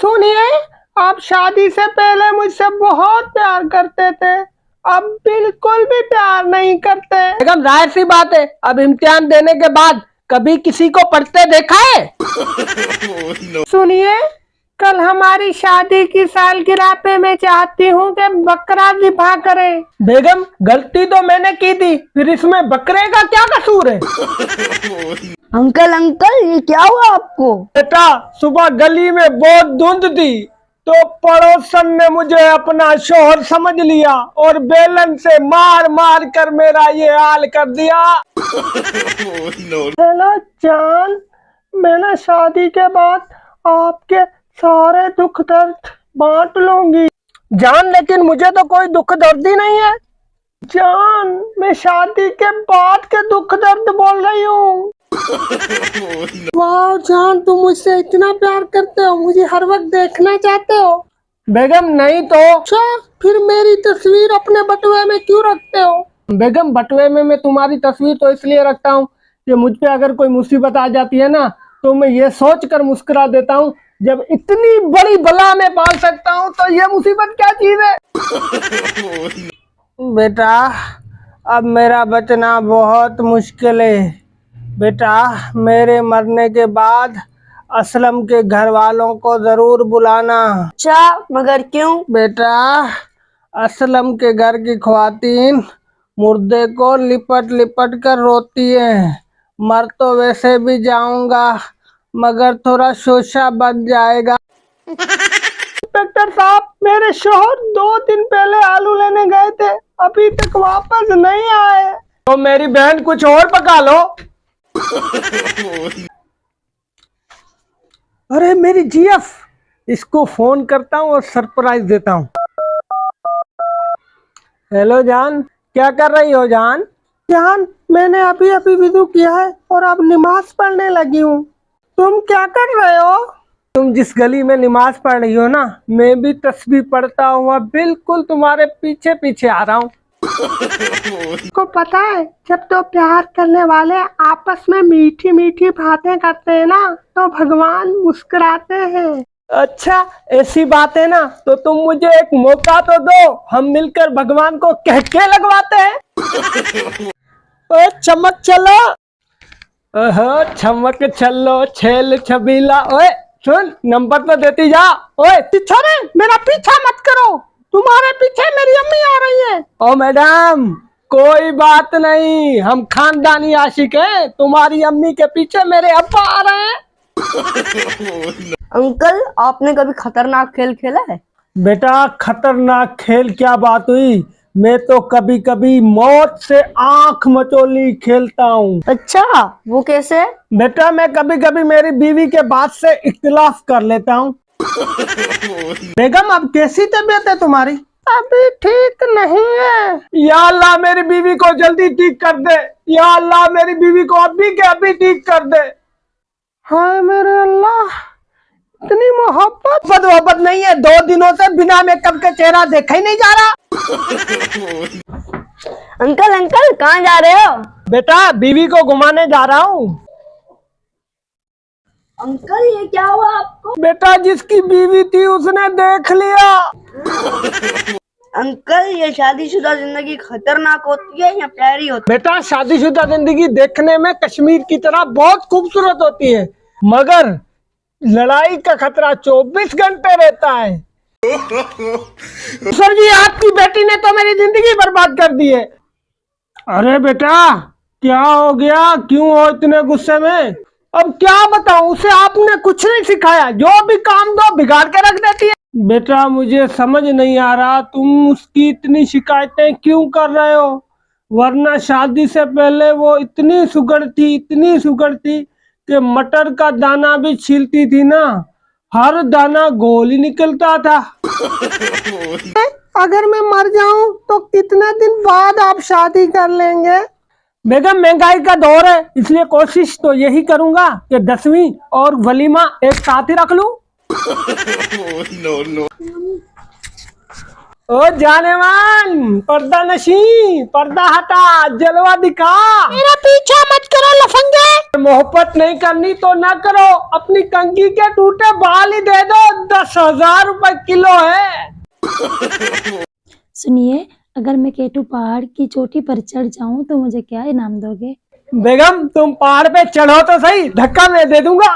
सुनिए, आप शादी से पहले मुझसे बहुत प्यार करते थे, अब बिल्कुल भी प्यार नहीं करते। एकदम जाहिर सी बात है, अब इम्तिहान देने के बाद कभी किसी को पढ़ते देखा है? सुनिए, कल हमारी शादी की सालगिरह पे मैं चाहती हूँ कि बकरा ज़िबा करें। बेगम, गलती तो मैंने की थी, फिर इसमें बकरे का क्या कसूर है? अंकल अंकल ये क्या हुआ आपको? बेटा, सुबह गली में बहुत धुंध थी तो पड़ोसन ने मुझे अपना शोहर समझ लिया और बेलन से मार मार कर मेरा ये हाल कर दिया। हेलो जान, मैंने शादी के बाद आपके सारे दुख दर्द बांट लूंगी। जान, लेकिन मुझे तो कोई दुख दर्द ही नहीं है। जान, मैं शादी के बाद के दुख दर्द बोल रही हूँ। वाह जान, तुम मुझसे इतना प्यार करते हो, मुझे हर वक्त देखना चाहते हो। बेगम, नहीं तो अच्छा, फिर मेरी तस्वीर अपने बटुए में क्यों रखते हो? बेगम, बटुए में मैं तुम्हारी तस्वीर तो इसलिए रखता हूँ कि मुझ पे अगर कोई मुसीबत आ जाती है ना, तो मैं ये सोच कर मुस्कुरा देता हूँ, जब इतनी बड़ी बला में पाल सकता हूँ तो ये मुसीबत क्या चीज है? बेटा, अब मेरा बचना बहुत मुश्किल है। बेटा, मेरे मरने के बाद असलम के घर वालों को जरूर बुलाना। अच्छा, मगर क्यों? बेटा, असलम के घर की ख्वातीन मुर्दे को लिपट लिपट कर रोती है। मर तो वैसे भी जाऊंगा, मगर थोड़ा शोशा बन जाएगा। इंस्पेक्टर साहब, मेरे शोहर 2 दिन पहले आलू लेने गए थे, अभी तक वापस नहीं आए। तो मेरी बहन कुछ और पका लो। अरे मेरी जीएफ, इसको फोन करता हूँ और सरप्राइज देता हूँ। हेलो जान, क्या कर रही हो जान? जान, मैंने अभी अभी वुज़ू किया है और अब नमाज पढ़ने लगी हूँ। तुम क्या कर रहे हो? तुम जिस गली में नमाज पढ़ रही हो ना, मैं भी तस्बीह पढ़ता हुआ बिल्कुल तुम्हारे पीछे पीछे आ रहा हूँ। को पता है, जब तो प्यार करने वाले आपस में मीठी मीठी बातें करते हैं ना, तो भगवान मुस्कुराते हैं। अच्छा, ऐसी बात है ना, तो तुम मुझे एक मौका तो दो, हम मिलकर भगवान को कह के लगवाते हैं। ओ चमक चलो, ओहो चमक चलो छेल छबीला। ओए सुन, नंबर तो देती जा। ओए पीछा रे, मेरा पीछा मत करो, तुम्हारे पीछे मेरी अम्मी आ रही है। ओ मैडम, कोई बात नहीं, हम खानदानी आशिक हैं, तुम्हारी अम्मी के पीछे मेरे अब्बा आ रहे हैं। अंकल, आपने कभी खतरनाक खेल खेला है? बेटा, खतरनाक खेल क्या बात हुई, मैं तो कभी कभी मौत से आंख मचोली खेलता हूँ। अच्छा, वो कैसे? बेटा, मैं कभी कभी मेरी बीवी के बात से इख्तिलाफ कर लेता हूँ। बेगम, अब कैसी तबीयत है तुम्हारी? अभी ठीक नहीं है। या अल्लाह, मेरी बीवी को जल्दी ठीक कर दे। या अल्लाह, मेरी बीवी को अभी के अभी ठीक कर दे। हाय मेरे अल्लाह, इतनी मोहब्बत नहीं है, 2 दिनों से बिना मेकअप के चेहरा देखा ही नहीं जा रहा। अंकल अंकल, कहाँ जा रहे हो? बेटा, बीवी को घुमाने जा रहा हूँ। अंकल, ये क्या हुआ आपको? बेटा, जिसकी बीवी थी उसने देख लिया। अंकल, ये शादीशुदा जिंदगी खतरनाक होती है या प्यारी होती बेटा, शादीशुदा जिंदगी देखने में कश्मीर की तरह बहुत खूबसूरत होती है, मगर लड़ाई का खतरा 24 घंटे रहता है। सर जी, आपकी बेटी ने तो मेरी जिंदगी बर्बाद कर दी है। अरे बेटा, क्या हो गया, क्यों हो इतने गुस्से में? अब क्या बताऊं, उसे आपने कुछ नहीं सिखाया, जो भी काम दो बिगाड़ के रख देती है। बेटा, मुझे समझ नहीं आ रहा तुम उसकी इतनी शिकायतें क्यों कर रहे हो, वरना शादी से पहले वो इतनी सुगड़ थी कि मटर का दाना भी छीलती थी ना, हर दाना गोल ही निकलता था। अगर मैं मर जाऊं तो कितने दिन बाद आप शादी कर लेंगे? बेगम, महंगाई का दौर है, इसलिए कोशिश तो यही करूंगा कि 10वीं और वलीमा एक साथ ही रख लूं। ओ जानेमान, पर्दा नशी, पर्दा हटा, जलवा दिखा। मेरा पीछा मत करो लफंगे। मोहब्बत नहीं करनी तो ना करो, अपनी कंघी के टूटे बाल ही दे दो, 10 10,000 रुपए किलो है। सुनिए, अगर मैं केटू पहाड़ की चोटी पर चढ़ जाऊं तो मुझे क्या इनाम दोगे? बेगम तुम पहाड़ पे चढ़ो तो सही, धक्का मैं दे दूंगा।